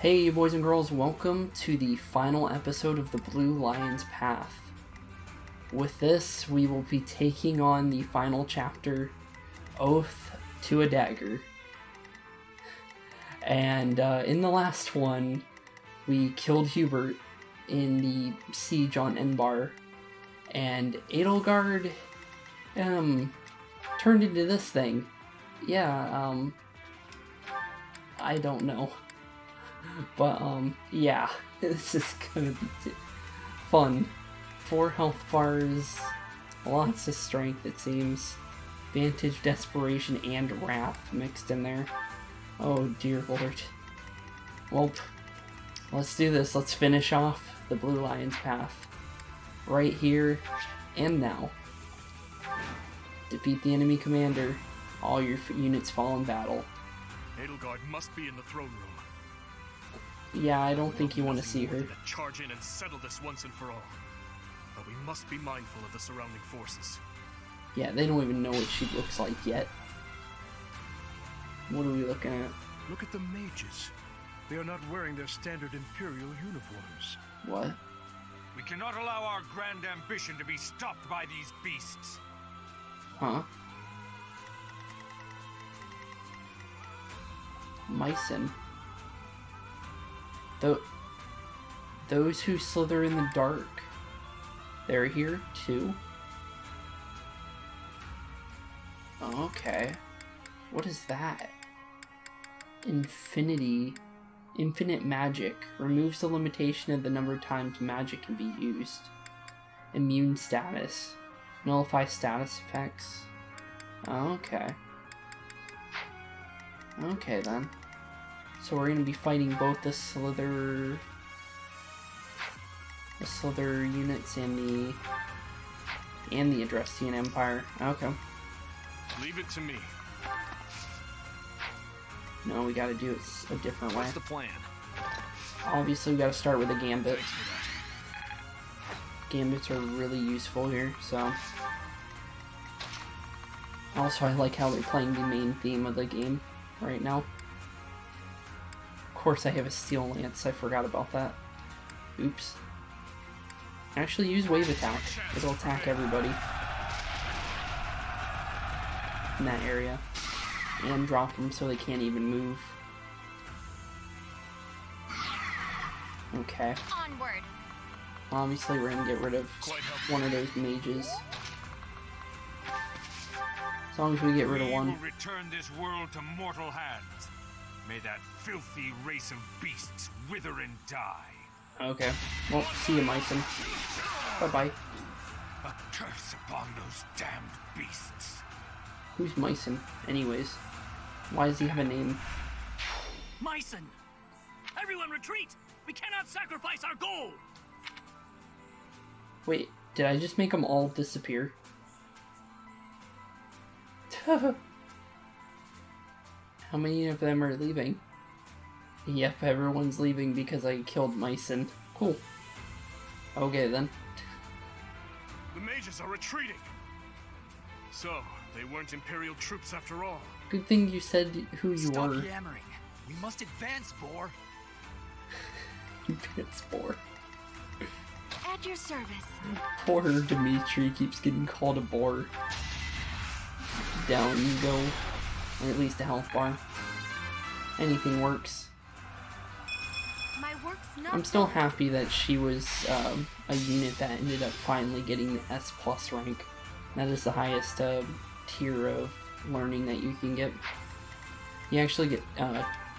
Hey boys and girls, welcome to the final episode of the Blue Lion's Path. With this, we will be taking on the final chapter, Oath to a Dagger. And in the last one, we killed Hubert in the siege on Enbar, and Edelgard turned into this thing. Yeah, I don't know. But, yeah, this is gonna be fun. 4 health bars, lots of strength it seems, vantage, desperation, and wrath mixed in there. Oh dear lord. Well, let's do this. Let's finish off the Blue Lion's Path. Right here and now. Defeat the enemy commander. All your units fall in battle. Edelgard must be in the throne room. Yeah, I don't think you want to see her. Charge in and settle this once and for all. But we must be mindful of the surrounding forces. Yeah, they don't even know what she looks like yet. What are we looking at? Look at the mages. They are not wearing their standard Imperial uniforms. What? We cannot allow our grand ambition to be stopped by these beasts. Huh? Mycen. Those who slither in the dark, they're here too? Okay. What is that? Infinite magic. Removes the limitation of the number of times magic can be used. Immune status. Nullify status effects. Okay. Okay then. So we're gonna be fighting both the Slither units and the Adrestian Empire. Okay. Leave it to me. No, we gotta do it a different way. What's the plan? Obviously, we gotta start with a gambit. Gambits are really useful here, so. Also, I like how they're playing the main theme of the game right now. Of course I have a steel lance, I forgot about that. Oops. Actually use wave attack. It'll attack everybody in that area. And drop them so they can't even move. Okay. Onward. Obviously we're gonna get rid of one of those mages. As long as we get rid of one. We will return this world to mortal hands. May that filthy race of beasts wither and die. Okay. Well, see you, Mycen. Bye-bye. A curse upon those damned beasts. Who's Mycen, anyways? Why does he have a name? Mycen! Everyone retreat! We cannot sacrifice our goal! Wait, did I just make them all disappear? How many of them are leaving? Yep, everyone's leaving because I killed Mycen. Cool. Okay then. The mages are retreating. So, they weren't Imperial troops after all. Good thing you said who you Stop were. yammering. We must advance, Boar. It's Boar. At your service. Poor Dimitri keeps getting called a boar. Down you go. Or at least a health bar. Anything works. My work's not I'm still happy that she was a unit that ended up finally getting the S+ rank. That is the highest tier of learning that you can get. You actually get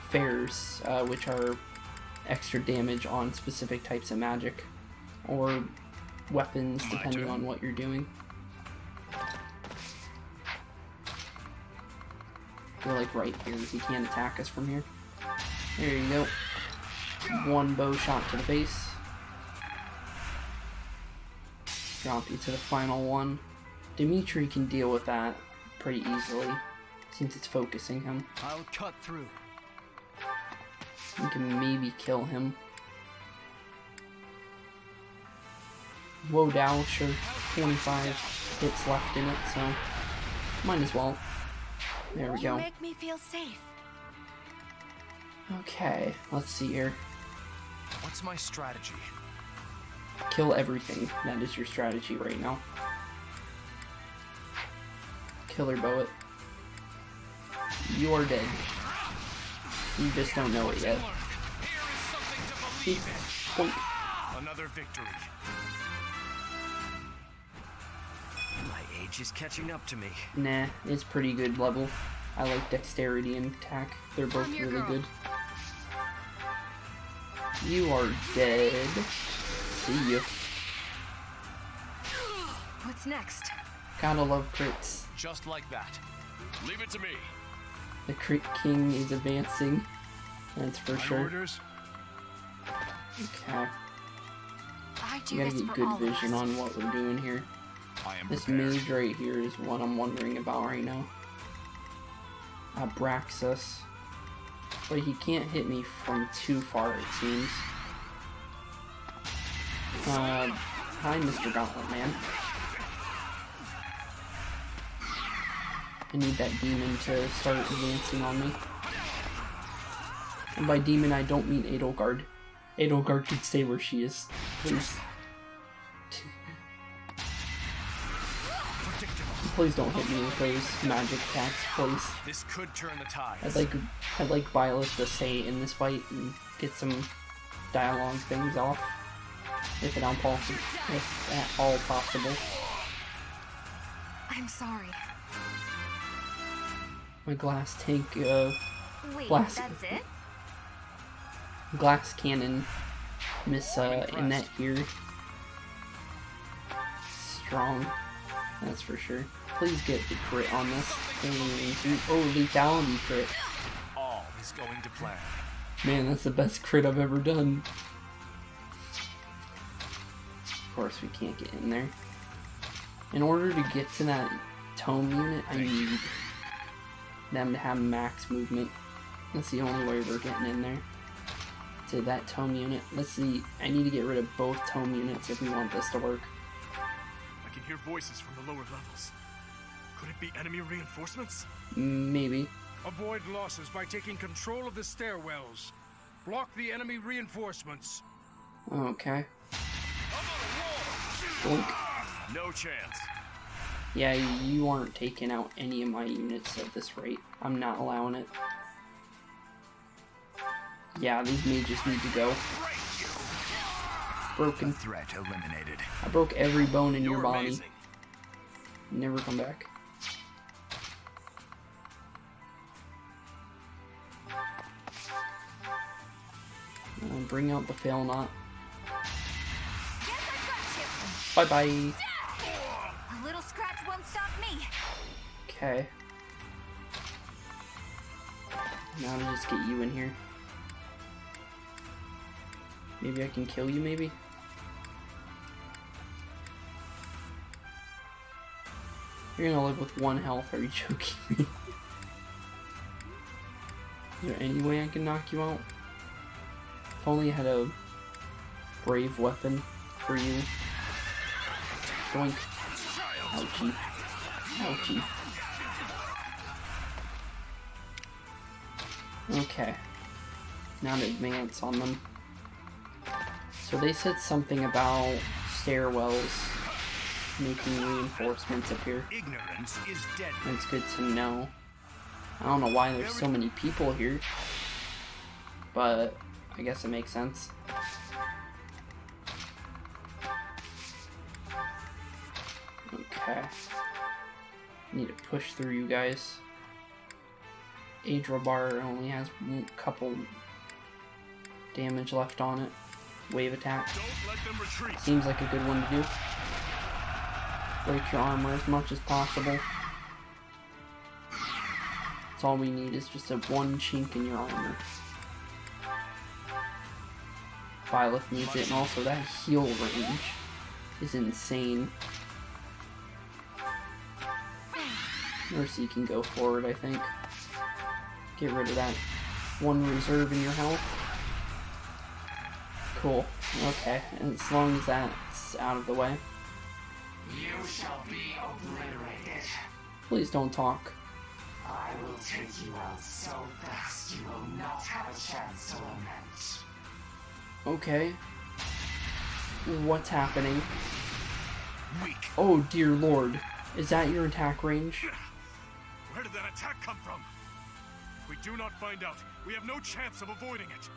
fairs, which are extra damage on specific types of magic. Or weapons, depending on what you're doing. They're like right here, he can't attack us from here. There you go. One bow shot to the face. Drop you to the final one. Dimitri can deal with that pretty easily, since it's focusing him. I'll cut through. We can maybe kill him. Whoa, Dow, sure. 25 hits left in it, so might as well. There we go. You make me feel safe. Okay, let's see here. What's my strategy? Kill everything. That is your strategy right now. Killer bow it. You are dead. You just don't know it yet. See? Point. Another victory. My age is catching up to me. Nah, it's pretty good level. I like dexterity and attack. They're both really good. You are dead. See you. What's next? Gotta love crits. Just like that. Leave it to me. The crit king is advancing. That's for sure. Orders. Okay. I do You gotta this get for good all of vision us. on what we're doing here. I am This prepared. mage right here is what I'm wondering about right now. Abraxas. But he can't hit me from too far, it seems. Hi, Mr. Gauntlet Man. I need that demon to start advancing on me. And by demon, I don't mean Edelgard. Edelgard can stay where she is, please. Please don't hit me with those magic attacks, please. This could turn the tide. I'd like Violet to stay in this fight and get some dialogue things off, if at all possible. I'm sorry. My glass tank, Wait, Blast. that's it? glass cannon, Miss Annette here. Strong, that's for sure. Please get the crit on this. Oh, lethality crit. All is going to plan. Man, that's the best crit I've ever done. Of course, we can't get in there. In order to get to that tome unit, I need them to have max movement. That's the only way we're getting in there. To that tome unit. Let's see, I need to get rid of both tome units if we want this to work. I can hear voices from the lower levels. Could it be enemy reinforcements? Maybe. Avoid losses by taking control of the stairwells. Block the enemy reinforcements. Okay. Blink. No chance. Yeah, you aren't taking out any of my units at this rate. I'm not allowing it. Yeah, these mages need to go. Broken. Threat eliminated. I broke every bone in your You're body. amazing. Never come back. Bring out the fail knot. Bye bye. A little scratch won't stop me. Okay. Now to just get you in here. Maybe I can kill you, maybe? You're gonna live with 1 health, are you joking me? Is there any way I can knock you out? If only I had a brave weapon for you. Doink. Ouchie. Ouchie. Okay. Now to advance on them. So they said something about stairwells making reinforcements appear. Ignorance is deadly. That's good to know. I don't know why there's so many people here, but I guess it makes sense. Okay. Need to push through you guys. Adra only has a couple damage left on it. Wave attack. Don't let them retreat. Seems like a good one to do. Break your armor as much as possible. That's all we need is just a 1 chink in your armor. Violet needs it, and also that heal range is insane. Mercy can go forward, I think. Get rid of that 1 reserve in your health. Cool. Okay, and as long as that's out of the way. You shall be obliterated. Please don't talk. I will take you out so fast you will not have a chance to lament. Okay. What's happening? Weak. Oh dear lord. Is that your attack range? Where did that attack come from? If we do not find out, we have no chance of avoiding it.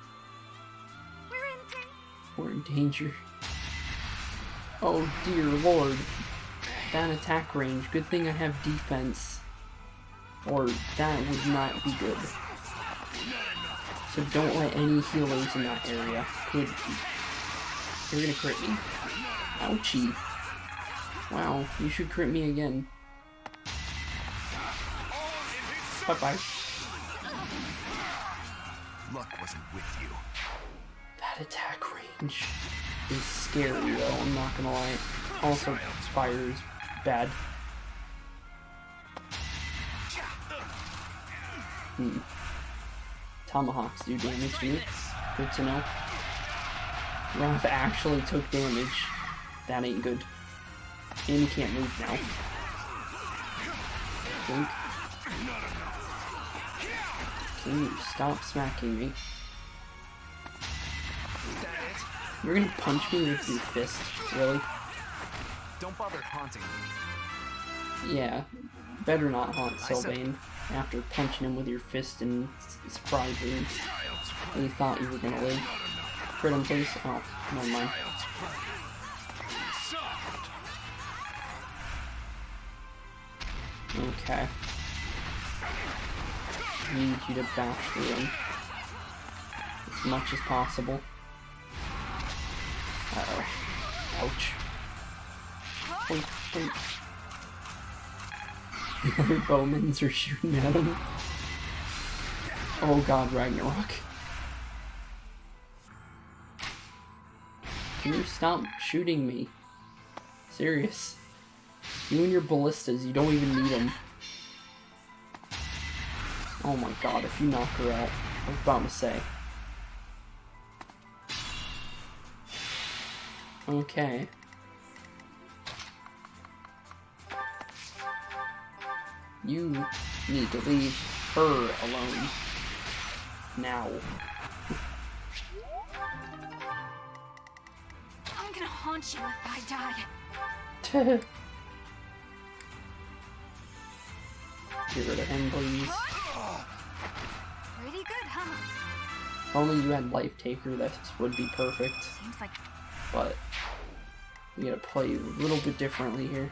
We're in danger. Oh dear lord. That attack range. Good thing I have defense. Or that would not be good. So don't let any healers in that area. Good. You're gonna crit me. Ouchie. Wow, you should crit me again. Bye-bye. Luck wasn't with you. That attack range is scary though, I'm not gonna lie. Also, fire is bad. Tomahawks do damage to you. Good to know. Raph actually took damage. That ain't good. And he can't move now. Think. Can you stop smacking me? You're gonna punch me with your fist, really? Don't bother haunting me. Yeah, better not haunt Sylvain after punching him with your fist and surprising you thought you were gonna live. Crit him, please. Oh, never mind. Okay. Need you to bash through him as much as possible. Uh-oh. Ouch. Boink, boink. The other bowmans are shooting at him. Oh god, Ragnarok. Can you stop shooting me? Serious. You and your ballistas, you don't even need them. Oh my god, if you knock her out. I was about to say. Okay. You need to leave her alone. Now. I'm gonna haunt you if I die. Get rid of him, please. Pretty good, huh? If only you had Life Taker, this would be perfect. Seems like But we gotta play a little bit differently here.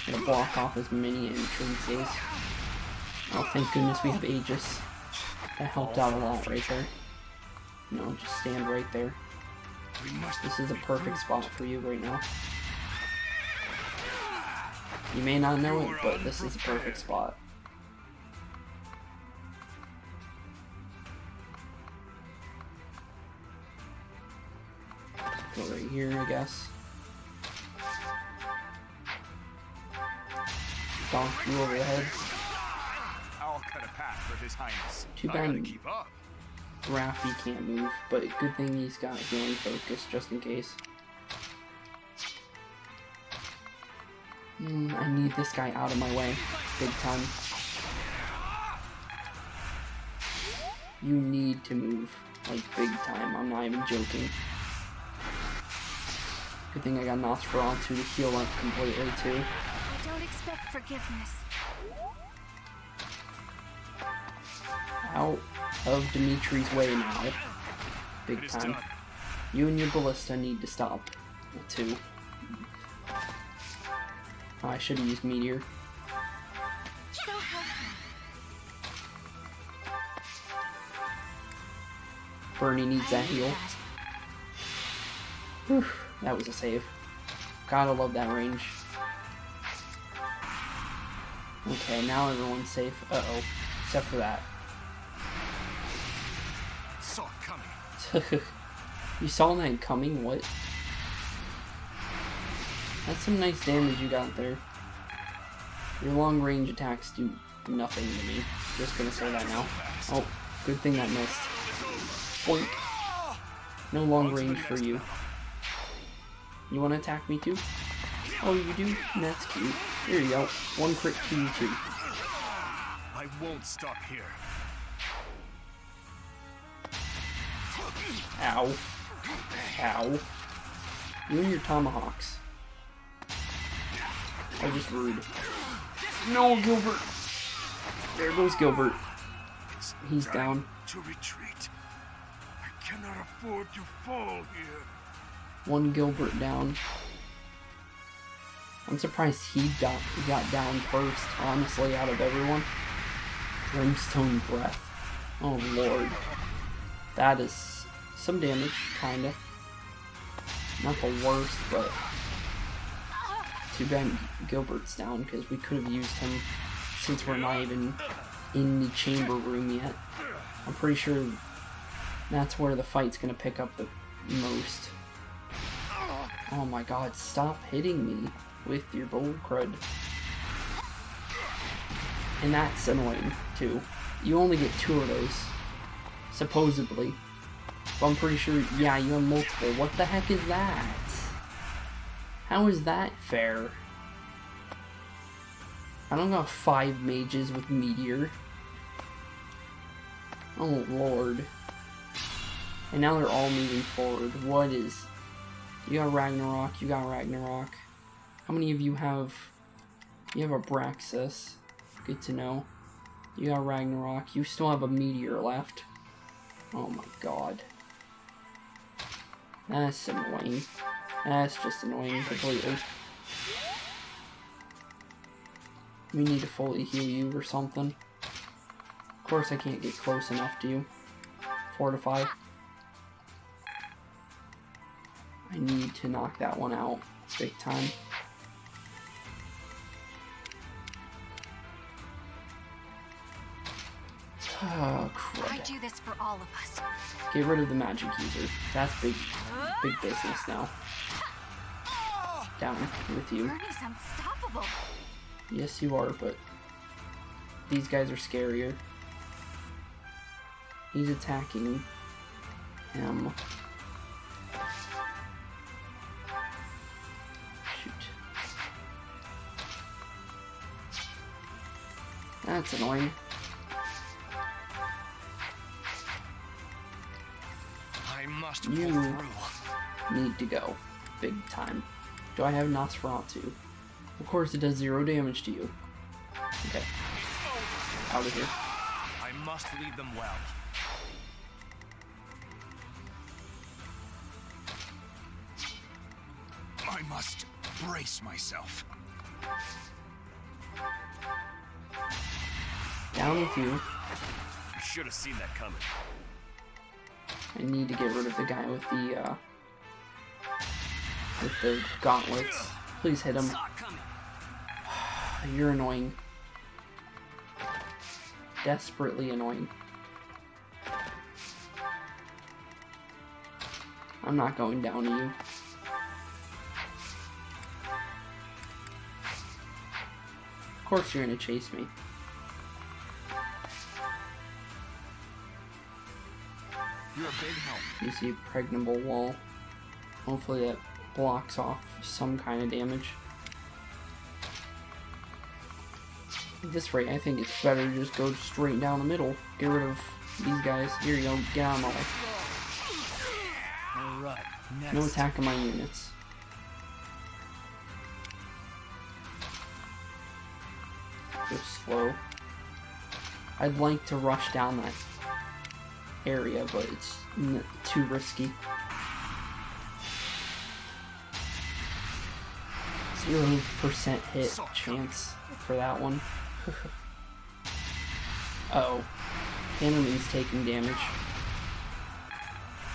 Gonna block off as many entrances. Oh, thank goodness we have Aegis. That helped out a lot right there. No, just stand right there. This is a perfect spot for you right now. You may not know it, but this is a perfect spot. Go right here, I guess. Donk you over the head. I'll cut a path for His Highness. Too I gotta bad keep up. Raffi can't move, but good thing he's got healing focus just in case. I need this guy out of my way. Big time. You need to move. Like, big time. I'm not even joking. Good thing I got Nosferatu to heal up completely, too. I don't expect forgiveness. Out of Dimitri's way now. Big time. You and your ballista need to stop, too. Oh, I should have used Meteor. So helpful. Bernie needs that heal. Whew, that was a save. Gotta love that range. Okay, now everyone's safe. Uh-oh. Except for that. Saw it coming. You saw that coming? What? That's some nice damage you got there. Your long range attacks do nothing to me. Just gonna say that now. Oh, good thing that missed. Boink. No long range for you. You wanna attack me too? Oh, you do? That's cute. There you go. One crit to you too. I won't stop here. Ow. Ow. You and your tomahawks are just rude. No, Gilbert! There goes Gilbert. He's down. To retreat. I cannot afford to fall here. One Gilbert down. I'm surprised he got down first, honestly, out of everyone. Brimstone Breath. Oh lord. That is some damage, kinda. Not the worst, but too bad Gilbert's down, because we could have used him since we're not even in the chamber room yet. I'm pretty sure that's where the fight's gonna pick up the most. Oh my god, stop hitting me with your bull crud. And that's annoying, too. You only get 2 of those, supposedly. But I'm pretty sure, yeah, you have multiple. What the heck is that? How is that fair? I don't got 5 mages with Meteor. Oh lord. And now they're all moving forward. What is... You got Ragnarok, you got Ragnarok. How many of you have... You have Abraxas. Good to know. You got Ragnarok. You still have a Meteor left. Oh my god. That's annoying. That's just annoying completely. We need to fully heal you or something. Of course I can't get close enough to you. Fortify. I need to knock that one out big time. Oh, crud. I do this for all of us. Get rid of the magic user. That's big business now. Down with you. Bernie's unstoppable. Yes, you are, but these guys are scarier. He's attacking him. Shoot. That's annoying. I must pull You through. need to go. Big time. Do I have Nosferatu? Of course it does 0 damage to you. Okay. Out of here. I must lead them well. I must brace myself. Down with you. You should have seen that coming. I need to get rid of the guy with the gauntlets. Please hit him. Saw it coming. You're annoying. Desperately annoying. I'm not going down to you. Of course you're gonna chase me. You're a big help. You see a pregnable wall. Hopefully that blocks off some kind of damage. At this rate, I think it's better to just go straight down the middle. Get rid of these guys. Here you go. Get on all. Alright, next. No attack on my units. Go slow. I'd like to rush down that area, but it's too risky. 0% hit chance for that one. Uh-oh. Enemy's taking damage.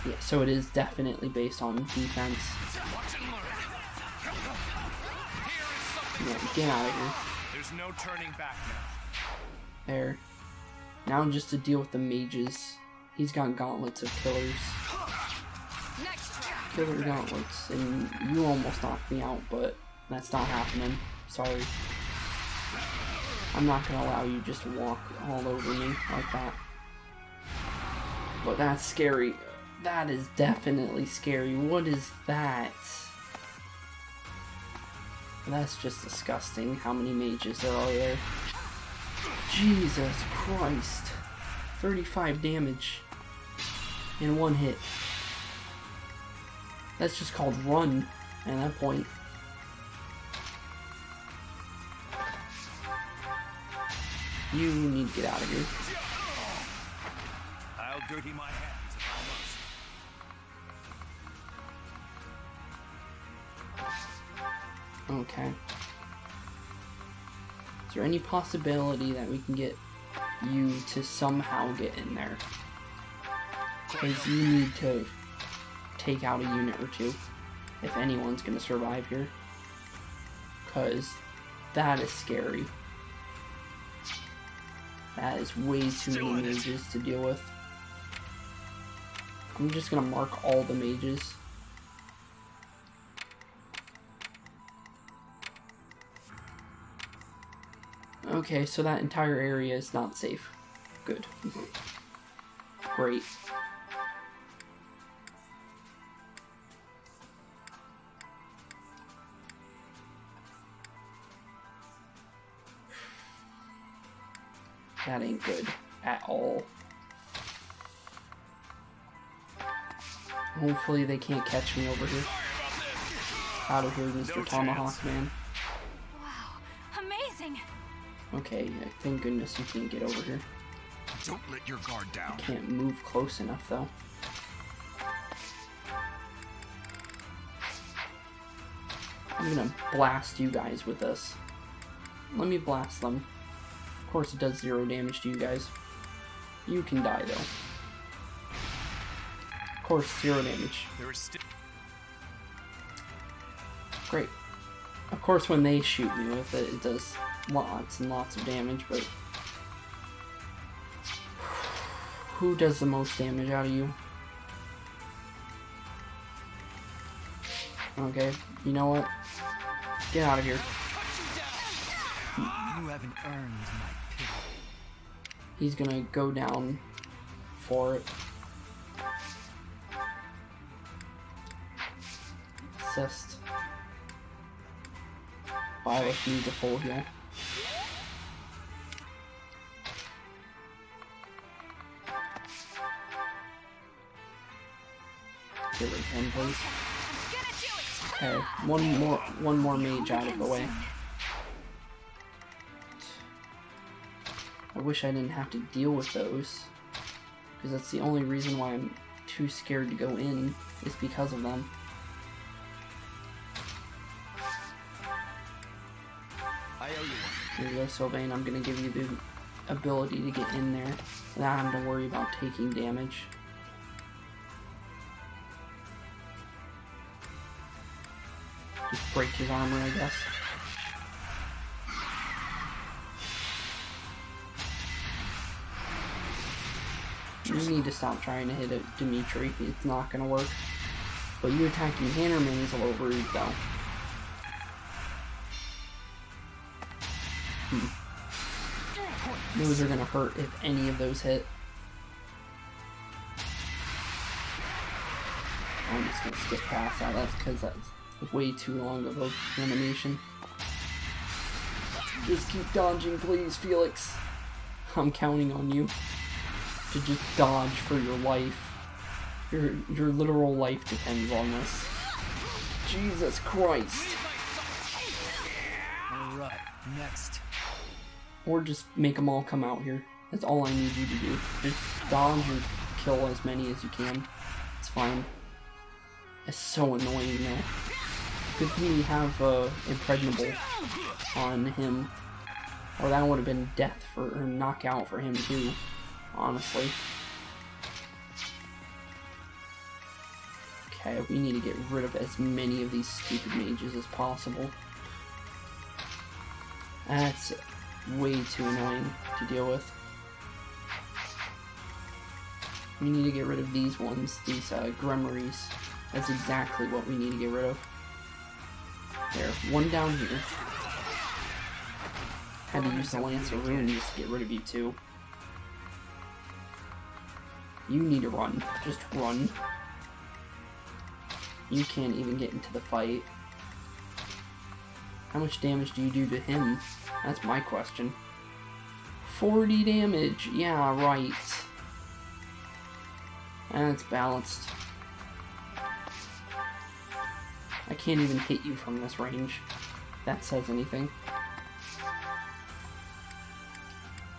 Yeah, so it is definitely based on defense. Yeah, get out of here. There's no turning back now. There. Now just to deal with the mages. He's got gauntlets of killers. Killer gauntlets. And you almost knocked me out, but that's not happening. Sorry. I'm not gonna allow you just to walk all over me like that. But that's scary. That is definitely scary. What is that? That's just disgusting how many mages there are there. Jesus Christ. 35 damage in one hit. That's just called run at that point. You need to get out of here. I'll dirty my hands if I must. Okay. Is there any possibility that we can get you to somehow get in there? Because you need to take out a unit or two if anyone's going to survive here. Because that is scary. That is way too many mages to deal with. I'm just going to mark all the mages. Okay, so that entire area is not safe. Good. Great. That ain't good at all. Hopefully they can't catch me over here. Out of here, Mr. Tomahawk Man. Wow, amazing. Okay, thank goodness you can't get over here. Don't let your guard down. Can't move close enough though. I'm gonna blast you guys with this. Let me blast them. Of course it does 0 damage to you guys. You can die though. Of course, 0 damage. There is still. Great. Of course when they shoot me with it, it does lots and lots of damage, but who does the most damage out of you? Okay, you know what? Get out of here. You haven't earned my pity. He's gonna go down for it. Assist. Violet needs a full heal. Get rid of him, please. Okay, one more mage out of the way. I wish I didn't have to deal with those, because that's the only reason why I'm too scared to go in, is because of them. I owe you one. Here you go, Sylvain. I'm gonna give you the ability to get in there without having to worry about taking damage. Just break his armor, I guess. You need to stop trying to hit a Dimitri. It's not gonna work. But you attacking Hannerman is a little rude, though. Those are gonna hurt if any of those hit. I'm just gonna skip past that. That's because that's way too long of a animation. Just keep dodging, please, Felix. I'm counting on you to just dodge for your life. Your literal life depends on this. Jesus Christ. Alright, next. Or just make them all come out here. That's all I need you to do. Just dodge or kill as many as you can. It's fine. It's so annoying though. Good thing we have Impregnable on him. Or that would have been death or knockout for him too, honestly. Okay, we need to get rid of as many of these stupid mages as possible. That's way too annoying to deal with. We need to get rid of these ones, these gremmaries. That's exactly what we need to get rid of. There, one down here. Had to use the Lance of Ruin just to get rid of you too. You need to run. Just run. You can't even get into the fight. How much damage do you do to him? That's my question. 40 damage. Yeah, right. And it's balanced. I can't even hit you from this range. If that says anything.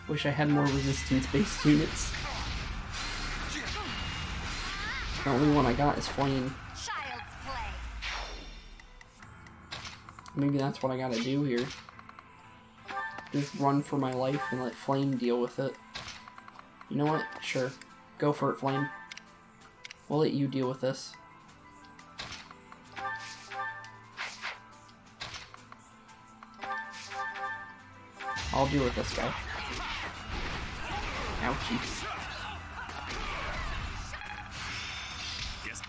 Wish I had more resistance-based units. The only one I got is Flame. Child's play. Maybe that's what I gotta do here. Just run for my life and let Flame deal with it. You know what? Sure. Go for it, Flame. We'll let you deal with this. I'll deal with this guy. Ouchie. Yes.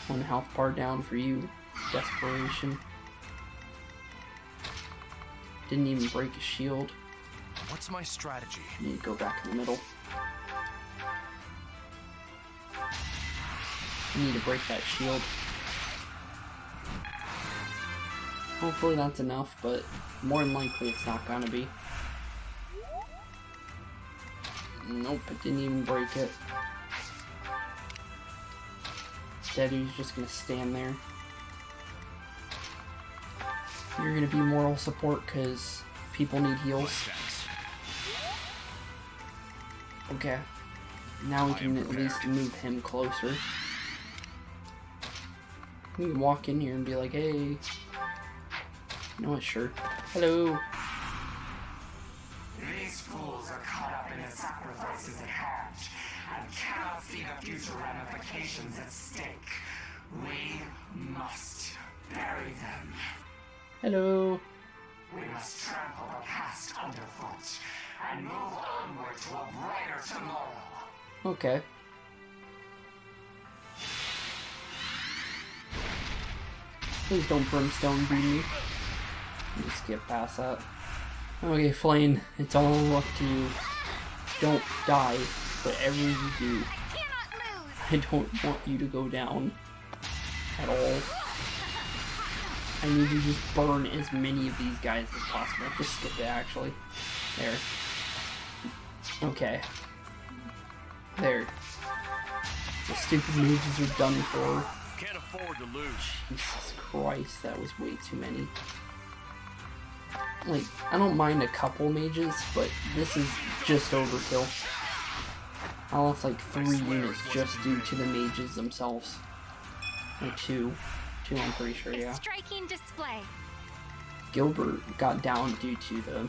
One health bar down for you. Desperation. Didn't even break a shield. What's my strategy? Need to go back in the middle. Need to break that shield. Hopefully that's enough, but more than likely it's not gonna be. Nope, it didn't even break it. Deadu's just gonna stand there. You're gonna be moral support because people need heals. Okay. Now we can at least move him closer. We can walk in here and be like, hey. You know what, sure. Hello. These fools are caught up in the sacrifices at hand and cannot see the future ramifications at stake. We must bury them. Hello. We must trample the past underfoot and move onward to a brighter tomorrow. Okay. Please don't brimstone beat me. Let me skip past that. Okay, Flame, it's all up to you. Don't die, whatever you do. I don't want you to go down at all. I need you to just burn as many of these guys as possible. Just skip it, actually. There. Okay. There. The stupid mages are done for. Can't afford to lose. Jesus Christ, that was way too many. Like, I don't mind a couple mages, but this is just overkill. I lost like 3 units just due to the mages themselves. Like 2. 2, I'm pretty sure, yeah. Striking display. Gilbert got down due to the...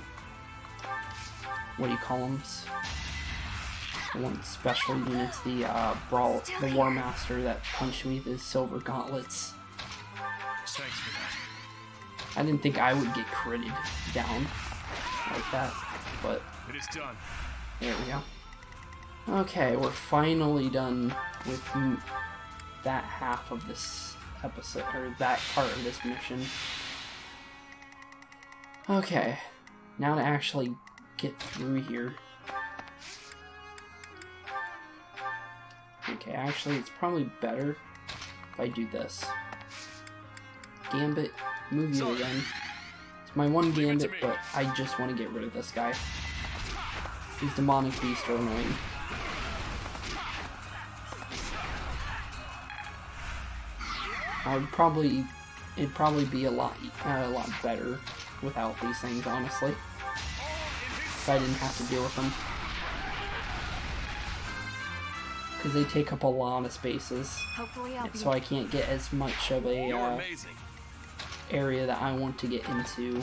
what do you call them? One special units, the War Master that punched me with his silver gauntlets. Thanks for that. I didn't think I would get critted down like that, but It is done. there we go. Okay, we're finally done with that half of this episode, or that part of this mission. Okay, now to actually get through here. Okay, actually, it's probably better if I do this. Gambit, move you again. It's my one Gambit, but I just want to get rid of this guy. These demonic beasts are annoying. It'd probably be a lot better without these things, honestly. If I didn't have to deal with them. Because they take up a lot of spaces. Hopefully I'll be So I can't get as much of a area that I want to get into.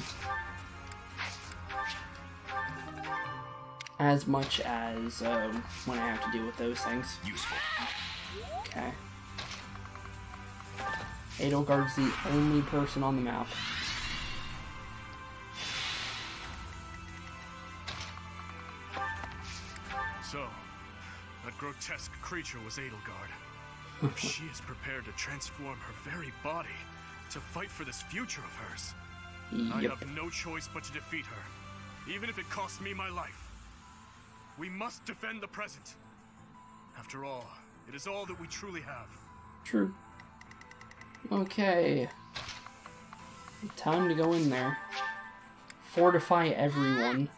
As much as when I have to deal with those things. Useful. Okay. Edelgard's the only person on the map. So, that grotesque creature was Edelgard. She is prepared to transform her very body to fight for this future of hers. I Yep. have no choice but to defeat her, even if it costs me my life. We must defend the present. After all, it is all that we truly have. True. Okay. Time to go in there. Fortify everyone.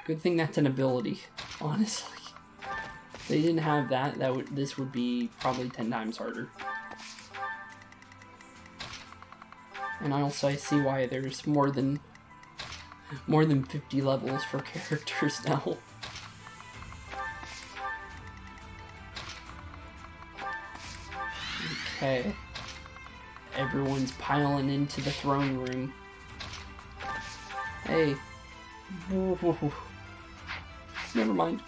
Good thing that's an ability, honestly. If they didn't have that, this would be probably 10 times harder. And also I see why there's more than 50 levels for characters now. Okay. Everyone's piling into the throne room. Hey. Never mind.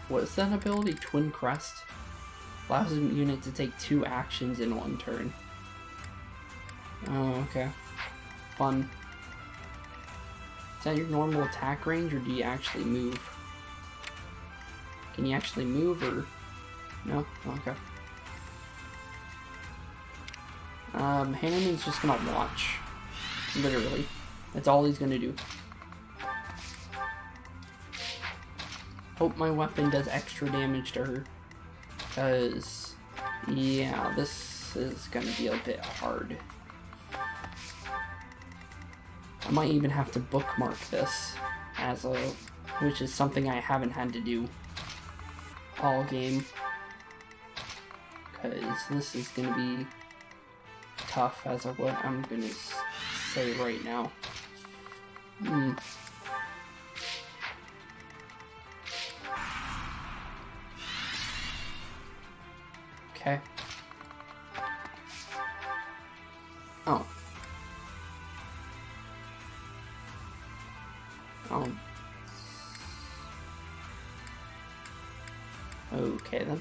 What is that ability? Twin Crest? Allows a unit to take 2 actions in 1 turn. Oh, okay. Fun. Is that your normal attack range, or do you actually move? Can you actually move, or... No? Okay. Hanneman's just gonna watch. Literally. That's all he's gonna do. Hope my weapon does extra damage to her. Because, yeah, this is gonna be a bit hard. I might even have to bookmark this which is something I haven't had to do all game. Because this is gonna be tough as of what I'm gonna say right now. Okay. Oh. Okay then.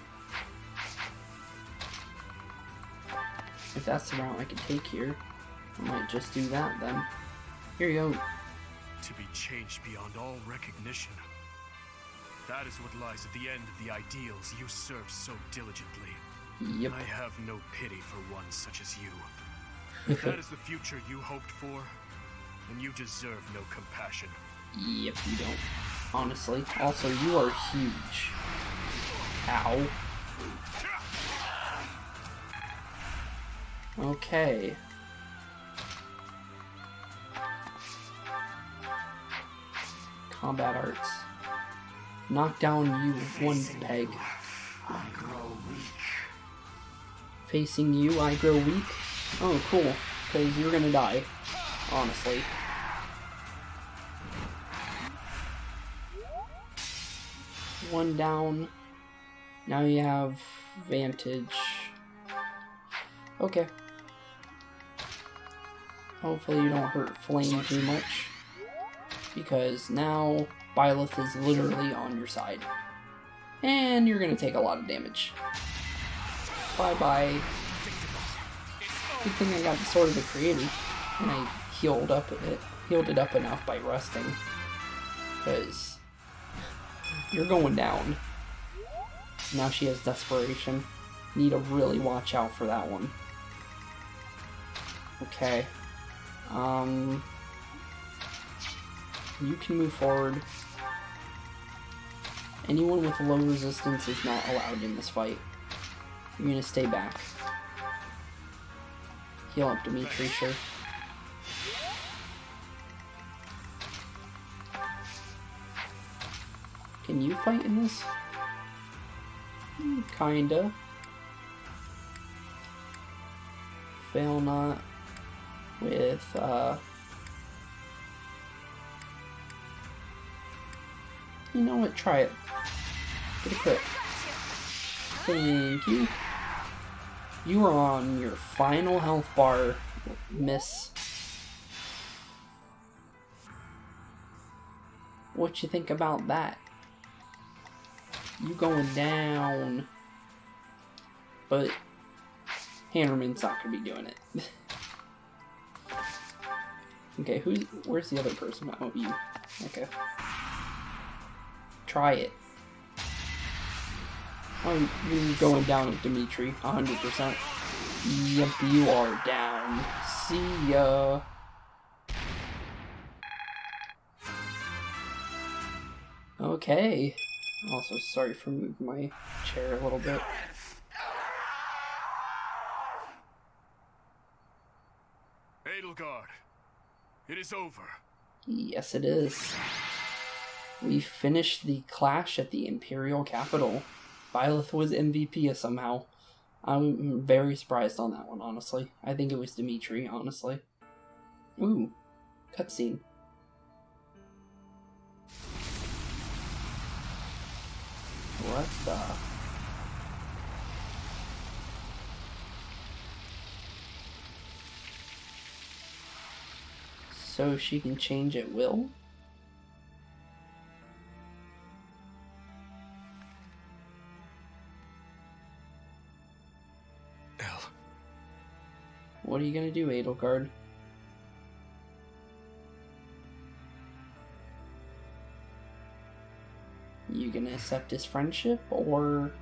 If that's the route I can take here, I might just do that then. Here you go. To be changed beyond all recognition. That is what lies at the end of the ideals you serve so diligently. Yep. I have no pity for one such as you. If that is the future you hoped for, then you deserve no compassion. Yep, you don't. Honestly. Also, you are huge. Ow. Okay. Combat arts. Knock down you with 1 peg. I grow weak. Facing you, I grow weak? Oh, cool. Because you're gonna die. Honestly. One down. Now you have vantage. Okay. Hopefully you don't hurt Flame too much. Because now Byleth is literally on your side. And you're gonna take a lot of damage. Bye-bye. Good thing I got the Sword of the Creator. And I healed it up enough by resting. Because you're going down. Now she has Desperation. Need to really watch out for that one. Okay. You can move forward. Anyone with low resistance is not allowed in this fight. You're gonna stay back. Heal up, Dimitri, sure. Can you fight in this? Kinda. Fail not with, you know what? Try it. Get a crit. Thank you. You are on your final health bar, miss. What you think about that? You going down. But Hannerman's not gonna be doing it. Okay, where's the other person? Oh, you. Okay. Try it. Oh, you're going down with Dimitri, 100%. Yep, you are down. See ya. Okay. Also, sorry for moving my chair a little bit. It is over. Yes, it is. We finished the clash at the Imperial capital. Byleth was MVP somehow. I'm very surprised on that one, honestly. I think it was Dimitri, honestly. Ooh, cutscene. What the... So she can change at will? El. What are you gonna do, Edelgard? You gonna accept his friendship, or...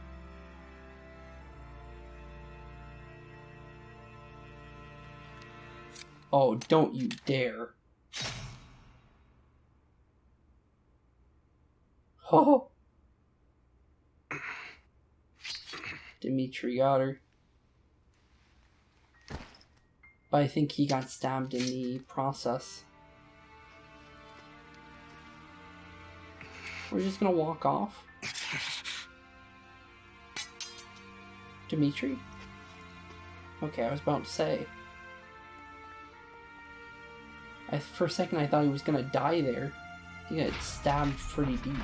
Oh, don't you dare. Oh! Dimitri got her. But I think he got stabbed in the process. We're just gonna walk off? Dimitri? Okay, I was about to say. For a second I thought he was gonna die there. He got stabbed pretty deep.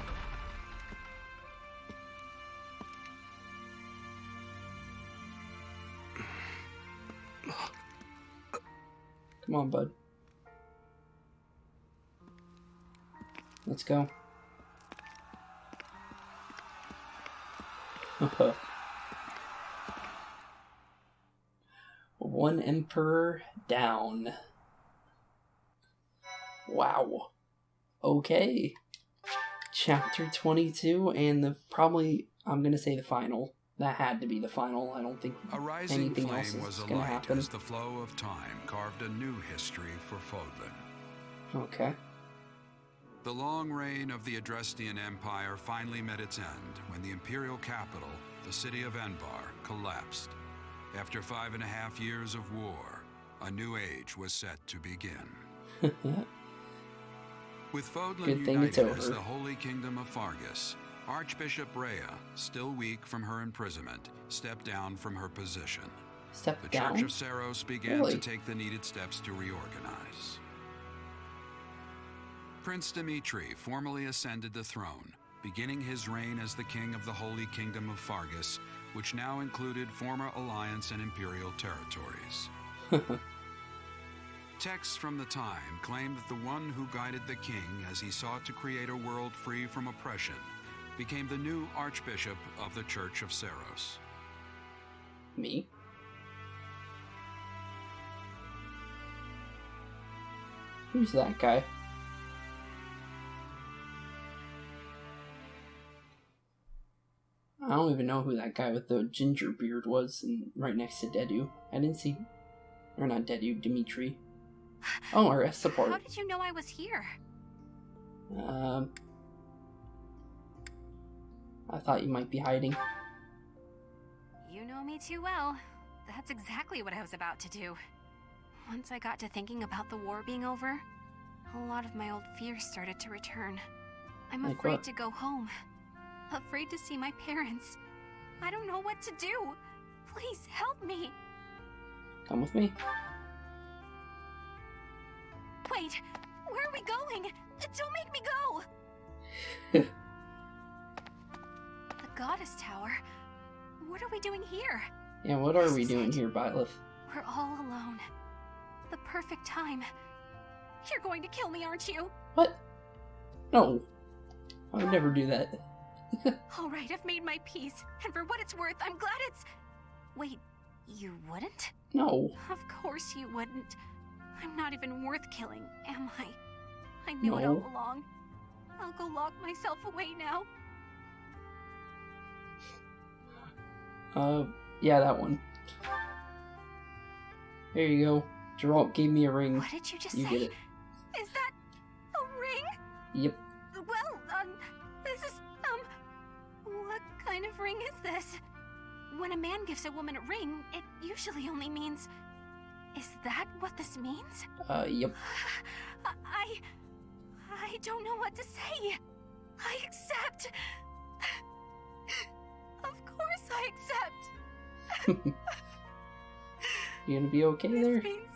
Come on, bud. Let's go. One emperor down. Wow. Okay. Chapter 22, and I'm gonna say the final. That had to be the final. I don't think anything else is gonna happen. As the flow of time carved a new history for Fódlan. Okay. The long reign of the Adrestian Empire finally met its end when the Imperial capital, the city of Enbar, collapsed. After 5.5 years of war, a new age was set to begin. With Fódlan united as the Holy Kingdom of Faerghus, Archbishop Rhea, still weak from her imprisonment, stepped down from her position. The Church of Seiros began to take the needed steps to reorganize. Prince Dimitri formally ascended the throne, beginning his reign as the king of the Holy Kingdom of Faerghus, which now included former Alliance and Imperial territories. Texts from the time claim that the one who guided the king as he sought to create a world free from oppression became the new Archbishop of the Church of Seiros. Me? Who's that guy? I don't even know who that guy with the ginger beard was right next to Dedu. I didn't see... Or not Dedu, Dimitri. Oh, our support. How did you know I was here? I thought you might be hiding. You know me too well. That's exactly what I was about to do. Once I got to thinking about the war being over, a lot of my old fears started to return. I'm afraid to go home. Afraid to see my parents. I don't know what to do. Please help me. Come with me. Wait, where are we going? Don't make me go! The Goddess Tower? What are we doing here? Yeah, what are we doing here, Byleth? We're all alone. The perfect time. You're going to kill me, aren't you? What? No. I would never do that. Alright, I've made my peace, and for what it's worth, I'm glad it's... Wait, you wouldn't? No. Of course you wouldn't. I'm not even worth killing, am I? I knew it all along. I'll go lock myself away now. Yeah, that one. There you go. Geralt gave me a ring. What did you just say? You get it. Is that a ring? Yep. Well, this is, what kind of ring is this? When a man gives a woman a ring, it usually only means... Is that what this means? Yep. don't know what to say. I accept. Of course I accept. You gonna be okay there? This means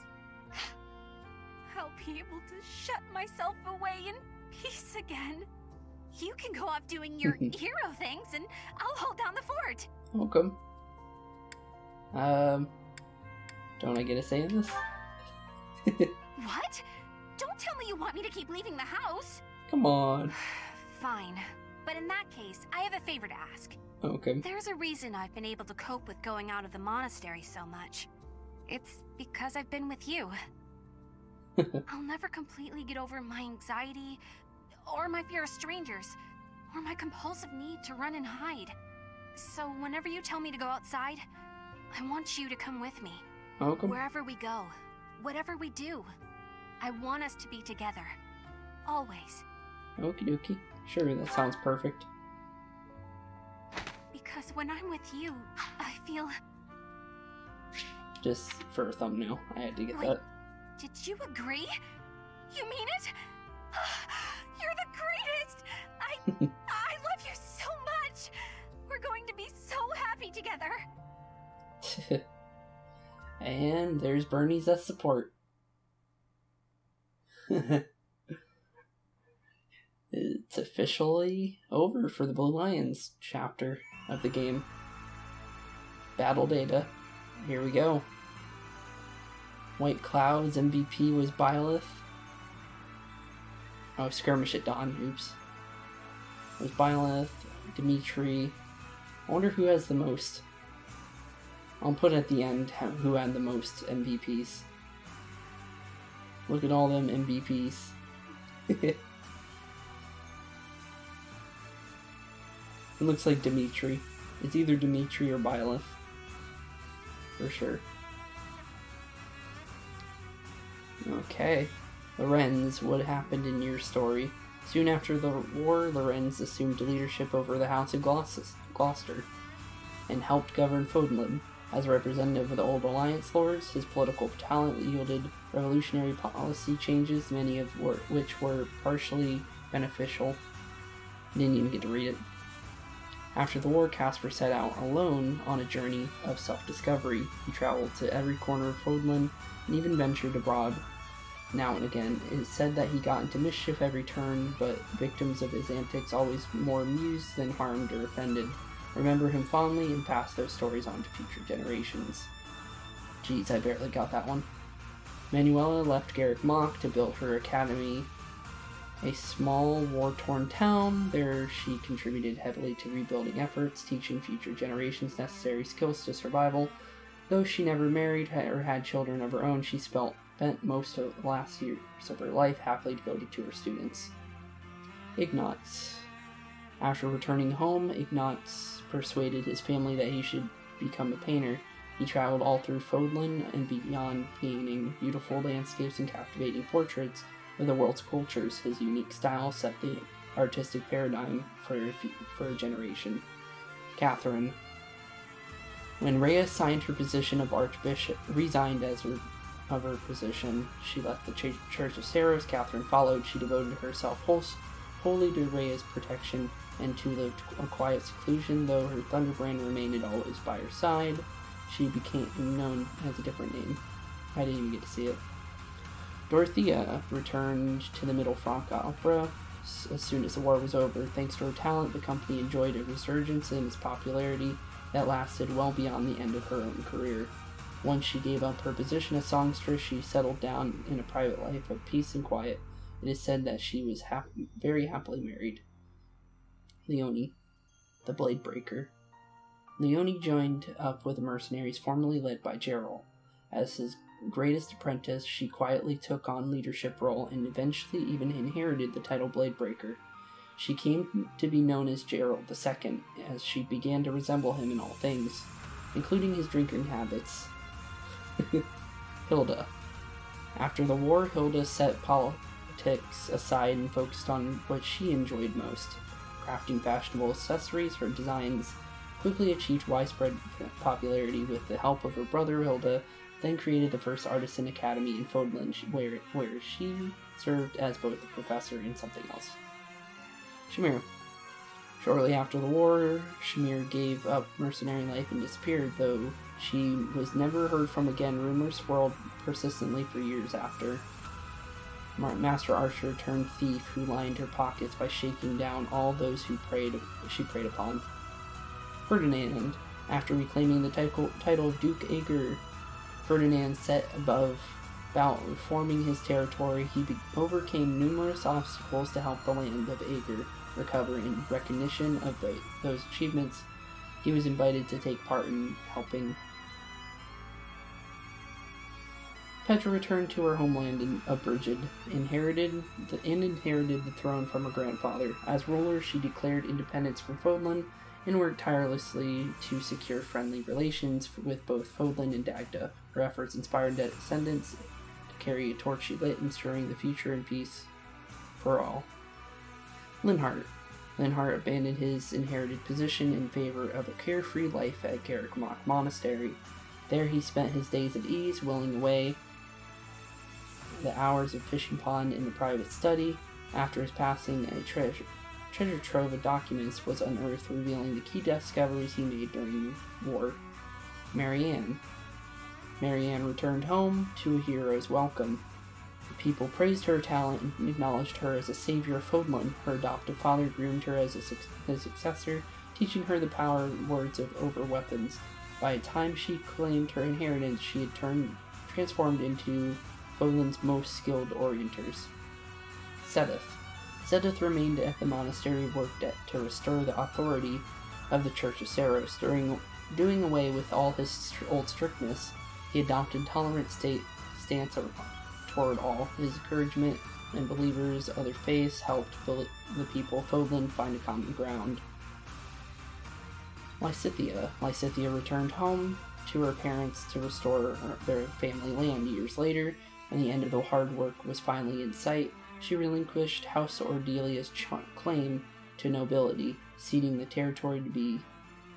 I'll be able to shut myself away in peace again. You can go off doing your hero things, and I'll hold down the fort. Welcome. Don't I get a say in this? What? Don't tell me you want me to keep leaving the house. Come on. Fine. But in that case, I have a favor to ask. Okay. There's a reason I've been able to cope with going out of the monastery so much. It's because I've been with you. I'll never completely get over my anxiety, or my fear of strangers, or my compulsive need to run and hide. So whenever you tell me to go outside, I want you to come with me. Welcome. Wherever we go, whatever we do, I want us to be together. Always. Okie dokie. Sure, that sounds perfect. Because when I'm with you, I feel... Just for a thumbnail, I had to get Wait, that. Did you agree? You mean it? You're the greatest! I love you so much! We're going to be so happy together! And there's Bernie's as support. It's officially over for the Blue Lions chapter of the game. Battle data. Here we go. White Clouds, MVP was Byleth. Oh, Skirmish at Dawn, oops. It was Byleth, Dimitri. I wonder who has the most. I'll put at the end who had the most MVPs. Look at all them MVPs. It looks like Dimitri. It's either Dimitri or Byleth. For sure. Okay. Lorenz, what happened in your story? Soon after the war, Lorenz assumed leadership over the House of Gloucester and helped govern Fódlan. As a representative of the Old Alliance lords, his political talent yielded revolutionary policy changes, many of which were partially beneficial. Didn't even get to read it. After the war, Caspar set out alone on a journey of self-discovery. He traveled to every corner of Fódlan and even ventured abroad now and again. It is said that he got into mischief every turn, but victims of his antics always more amused than harmed or offended. Remember him fondly and pass those stories on to future generations. Jeez, I barely got that one. Manuela left Garreg Mach to build her academy, a small war-torn town. There she contributed heavily to rebuilding efforts, teaching future generations necessary skills to survival. Though she never married or had children of her own, she spent most of the last years of her life happily devoted to her students. Ignatz. After returning home, Ignatz persuaded his family that he should become a painter. He traveled all through Fódlan and beyond, painting beautiful landscapes and captivating portraits of the world's cultures. His unique style set the artistic paradigm for a generation. Catherine. When Rhea signed her position of Archbishop, resigned of her position, she left the Church of Seiros. Catherine followed. She devoted herself wholly to Rhea's protection and to lived a quiet seclusion. Though her Thunderbrand remained always by her side, she became known as a different name. I didn't even get to see it. Dorothea returned to the Middle Franc Opera as soon as the war was over. Thanks to her talent, the company enjoyed a resurgence in its popularity that lasted well beyond the end of her own career. Once she gave up her position as songstress, she settled down in a private life of peace and quiet. It is said that she was very happily married. Leone, the Blade Breaker. Leone joined up with the mercenaries formerly led by Geralt. As his greatest apprentice, she quietly took on leadership role and eventually even inherited the title Blade Breaker. She came to be known as Geralt II, as she began to resemble him in all things, including his drinking habits. Hilda. After the war, Hilda set politics aside and focused on what she enjoyed most. Crafting fashionable accessories, her designs quickly achieved widespread popularity. With the help of her brother, Hilda then created the first artisan academy in Fódlan, where she served as both a professor and something else. Shamir. Shortly after the war, Shamir gave up mercenary life and disappeared, though she was never heard from again. Rumors swirled persistently for years after. Master Archer turned thief who lined her pockets by shaking down all those who she preyed upon. Ferdinand. After reclaiming the title of Duke Ager, Ferdinand set about reforming his territory. He overcame numerous obstacles to help the land of Ager recover. In recognition of those achievements, he was invited to take part in helping. Petra returned to her homeland of Brigid, inherited the throne from her grandfather. As ruler, she declared independence from Fódlan and worked tirelessly to secure friendly relations with both Fódlan and Dagda. Her efforts inspired descendants to carry a torch she lit, ensuring the future and peace for all. Linhardt abandoned his inherited position in favor of a carefree life at Garreg Mach Monastery. There he spent his days at ease, willing away the hours of fishing pond in the private study. After his passing, a treasure trove of documents was unearthed, revealing the key discoveries he made during the war. Marianne returned home to a hero's welcome. The people praised her talent and acknowledged her as a savior of Fódlan. Her adoptive father groomed her as his successor, teaching her the power words over weapons. By the time she claimed her inheritance, she had transformed into Fódlan's most skilled orienters. Sedith remained at the monastery, worked to restore the authority of the Church of Seiros. Doing away with all his old strictness, he adopted tolerant stance toward all. His encouragement and believers' other faiths helped the people of Fódlan find a common ground. Lysithea returned home to her parents to restore their family land. Years later, when the end of the hard work was finally in sight, she relinquished House Ordelia's claim to nobility, ceding the territory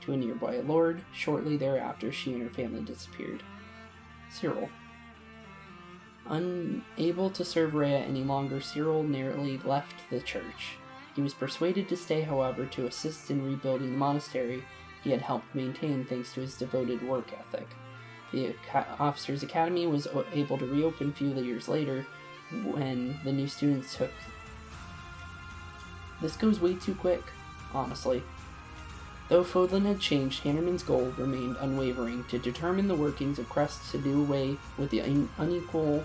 to a nearby lord. Shortly thereafter, she and her family disappeared. Cyril. Unable to serve Rhea any longer, Cyril narrowly left the church. He was persuaded to stay, however, to assist in rebuilding the monastery he had helped maintain thanks to his devoted work ethic. The Officers' Academy was able to reopen a few years later when the new students took... This goes way too quick, honestly. Though Fódlan had changed, Hannerman's goal remained unwavering: to determine the workings of Crest, to do away with the unequal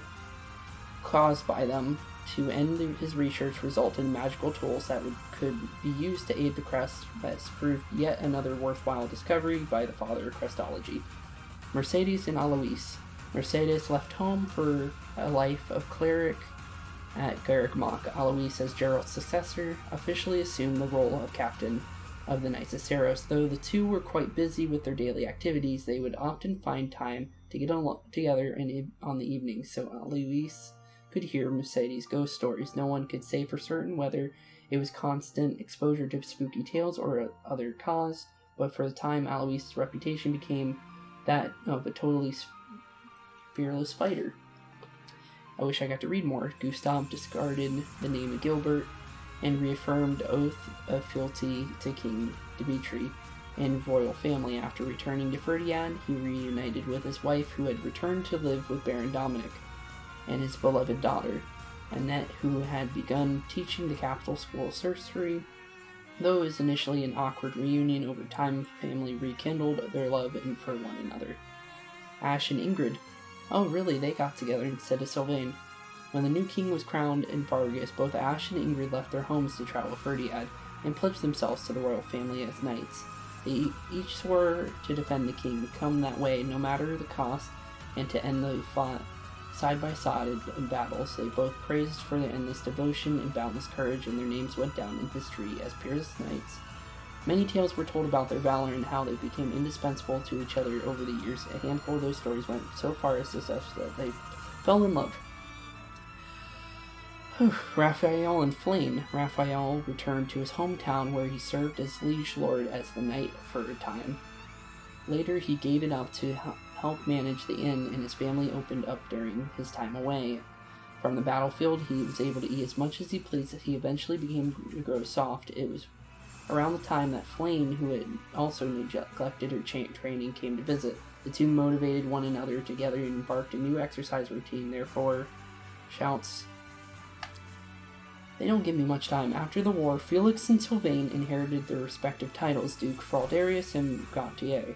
caused by them, to end his research resulted in magical tools that could be used to aid the Crest. This proved yet another worthwhile discovery by the father of Crestology. Mercedes and Alois. Mercedes left home for a life of cleric at Garreg Mach. Alois, as Geralt's successor, officially assumed the role of captain of the Knights of Seiros. Though the two were quite busy with their daily activities, they would often find time to get together on the evenings, so Alois could hear Mercedes' ghost stories. No one could say for certain whether it was constant exposure to spooky tales or other cause, but for the time, Alois' reputation became that of a totally fearless fighter. I wish I got to read more. Gustav discarded the name of Gilbert and reaffirmed oath of fealty to King Dimitri and royal family. After returning to Ferdiad, he reunited with his wife, who had returned to live with Baron Dominic, and his beloved daughter, Annette, who had begun teaching the capital school of sorcery. Though it was initially an awkward reunion, over time the family rekindled their love for one another. Ash and Ingrid. Oh really, they got together, said Sylvain. When the new king was crowned in Faerghus, both Ash and Ingrid left their homes to travel Ferdiad and pledged themselves to the royal family as knights. They each swore to defend the king, come that way no matter the cost, and to end the fought side by side in battles. They both praised for their endless devotion and boundless courage, and their names went down in history as peerless knights. Many tales were told about their valor and how they became indispensable to each other over the years. A handful of those stories went so far as to such that they fell in love. Raphael and Flame. Raphael returned to his hometown, where he served as liege lord as the knight for a time. Later, he gave it up to help manage the inn, and his family opened up during his time away. From the battlefield, he was able to eat as much as he pleased. He eventually began to grow soft. It was around the time that Flame, who had also neglected her training, came to visit. The two motivated one another together and embarked a new exercise routine. Therefore, shouts, "They don't give me much time." After the war, Felix and Sylvain inherited their respective titles, Duke Fraldarius and Gautier,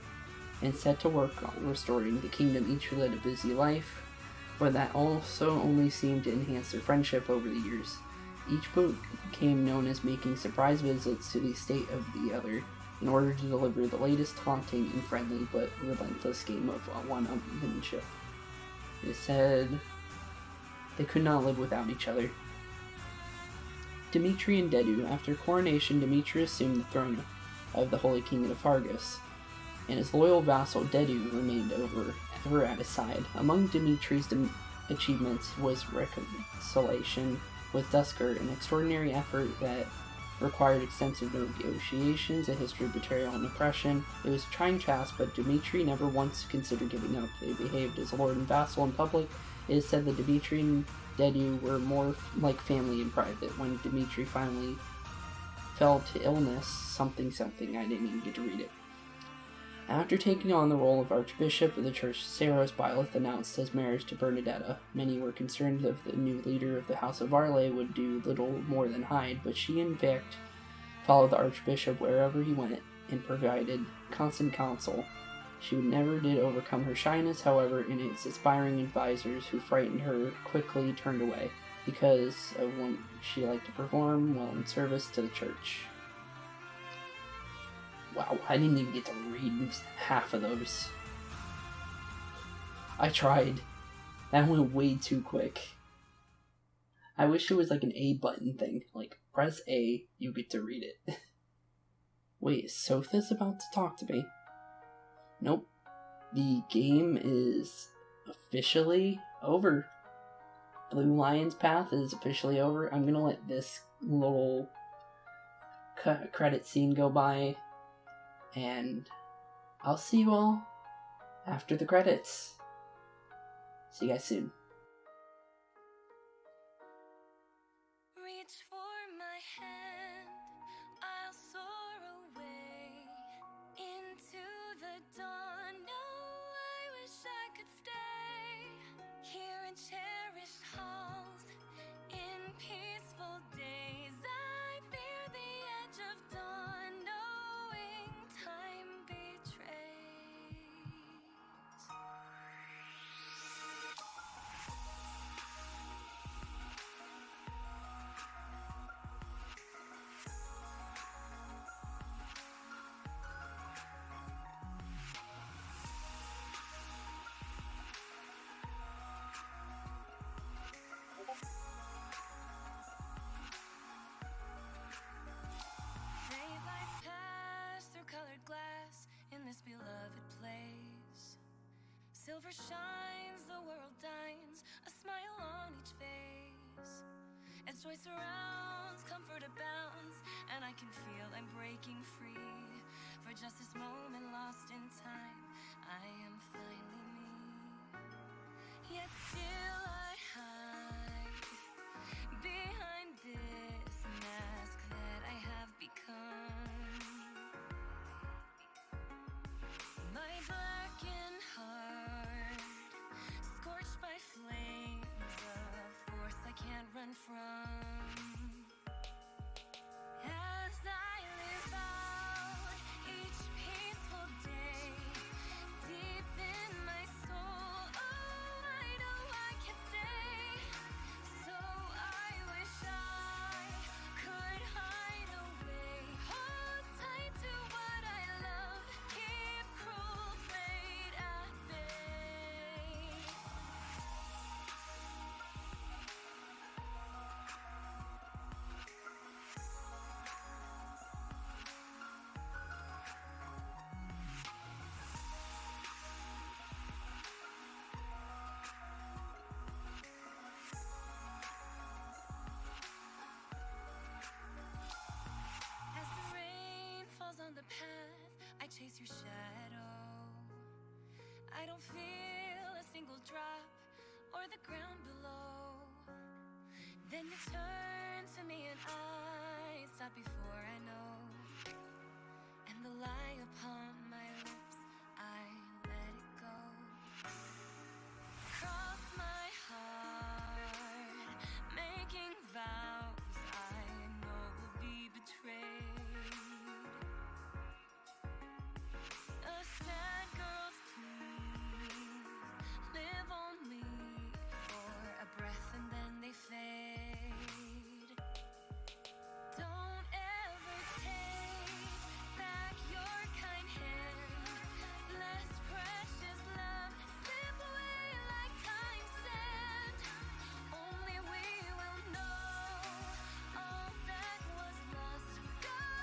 and set to work on restoring the kingdom. Each led a busy life, but that also only seemed to enhance their friendship over the years. Each became known as making surprise visits to the estate of the other in order to deliver the latest taunting and friendly but relentless game of one-upmanship. It said they could not live without each other. Dimitri and Dedu. After coronation, Dimitri assumed the throne of the Holy Kingdom of Faerghus, and his loyal vassal Dedu remained ever at his side. Among Dimitri's achievements was reconciliation with Duskur, an extraordinary effort that required extensive negotiations, a history of betrayal and oppression. It was a trying task, but Dimitri never once considered giving up. They behaved as lord and vassal in public. It is said that Dimitri and Dedu were more like family in private. When Dimitri finally fell to illness, something, I didn't even get to read it. After taking on the role of Archbishop of the Church of Seiros, Byleth announced his marriage to Bernadetta. Many were concerned that the new leader of the House of Varley would do little more than hide, but she in fact followed the Archbishop wherever he went and provided constant counsel. She never did overcome her shyness, however, and its aspiring advisors who frightened her quickly turned away because of when she liked to perform well in service to the church. Wow, I didn't even get to read half of those. I tried. That went way too quick. I wish it was like an A button thing. Like, press A, you get to read it. Wait, is Sothis about to talk to me? Nope. The game is officially over. Blue Lion's path is officially over. I'm gonna let this little credit scene go by, and I'll see you all after the credits. See you guys soon. Reach for my hand, I'll soar away into the dawn. No, I wish I could stay here in cherished halls, in peaceful days. I fear the edge of dawn, knowing time betrays. Daylights pass through colored glass in this beloved place. Silver shines, the world dines, a smile on each face. As joy surrounds, comfort abounds, and I can feel I'm breaking free. For just this moment lost in time, I am finally me. Yet still I hide behind this mask that I have become. My blackened heart, scorched by flames of force I can't run from. As I live out each peaceful day, deep in my soul, oh, I know I can stay. So I wish I could hide away, hold tight to what I love, keep cruel fate at bay. As the rain falls on the path, I chase your shadow. I don't feel a single drop or the ground below. Then you turn to me and I stop before I know. And the lie upon my lips, I let it go. Cross my heart, making vows I know will be betrayed. A sad girl's please live only for a breath and then they fade. Don't ever take back your kind hand. Less precious love slip away like time sand. Only we will know all that was lost. Scar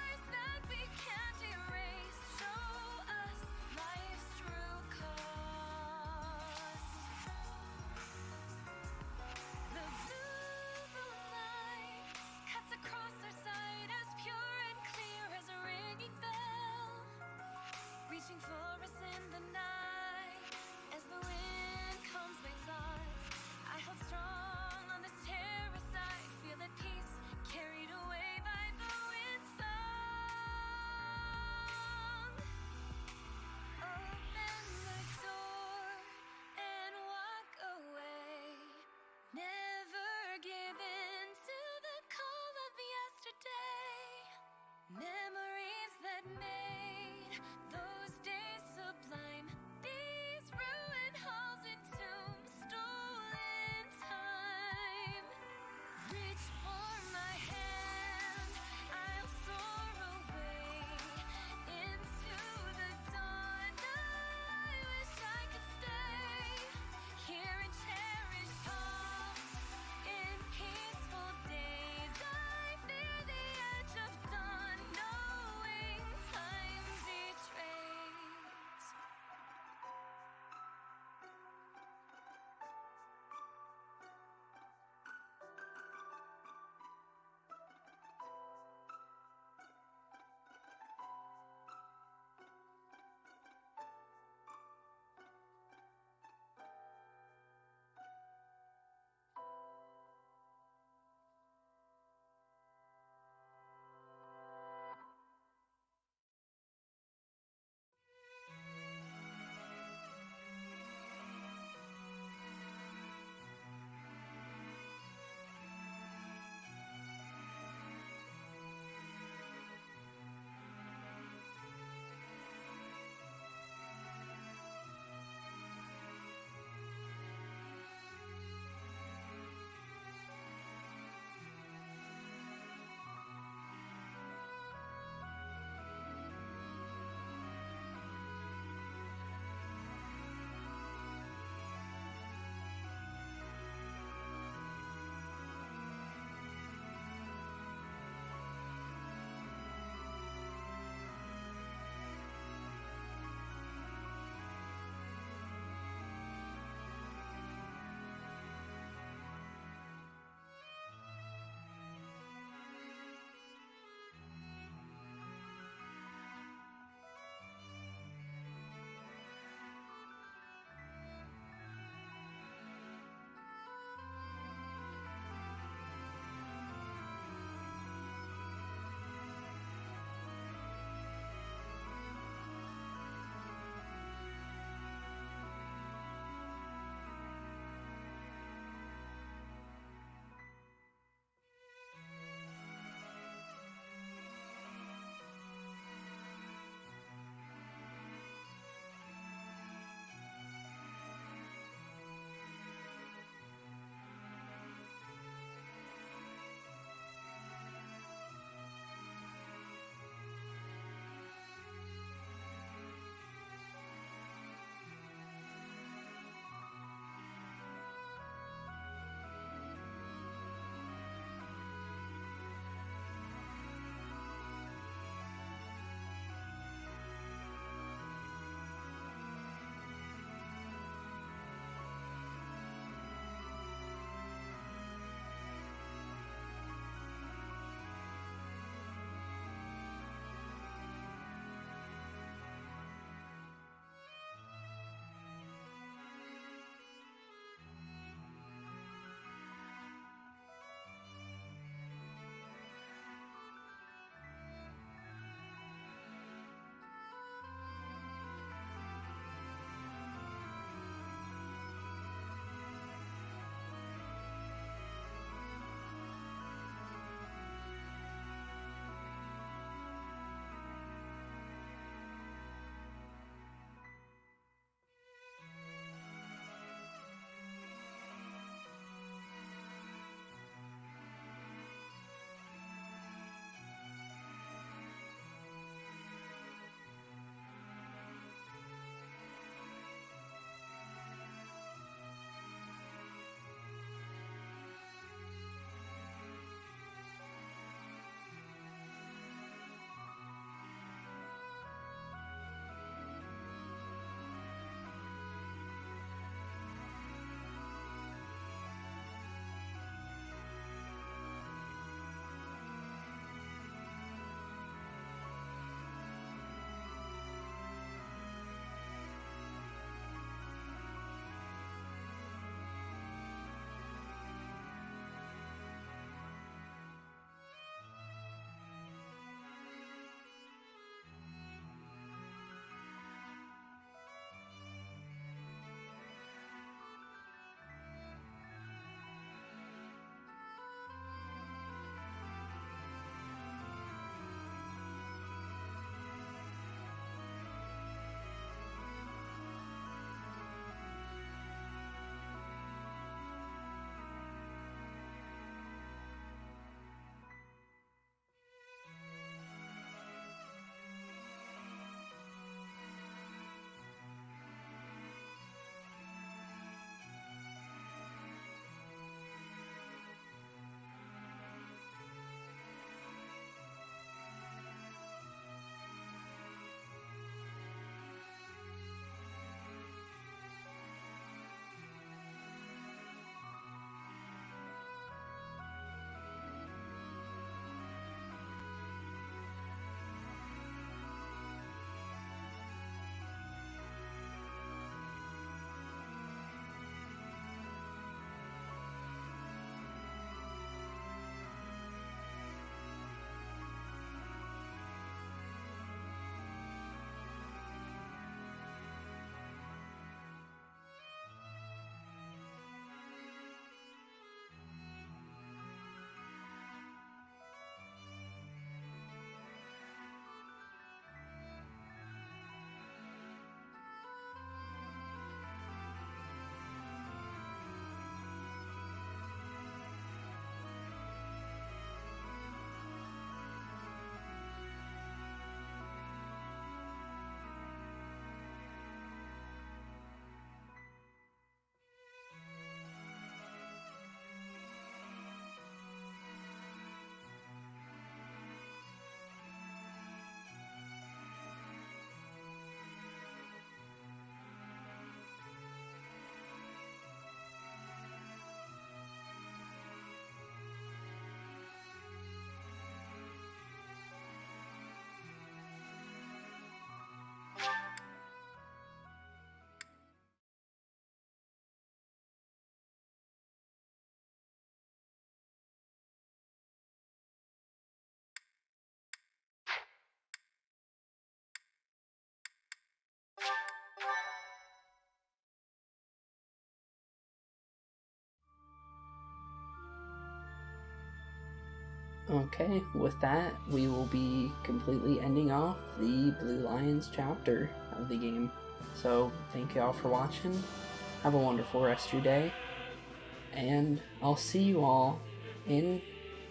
Okay, with that, we will be completely ending off the Blue Lions chapter of the game. So, thank you all for watching. Have a wonderful rest of your day. And I'll see you all in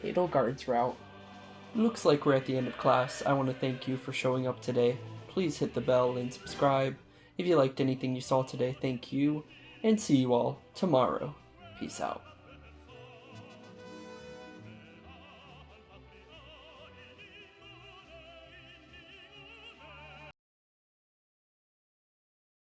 Edelgard's route. Looks like we're at the end of class. I want to thank you for showing up today. Please hit the bell and subscribe. If you liked anything you saw today, thank you. And see you all tomorrow. Peace out.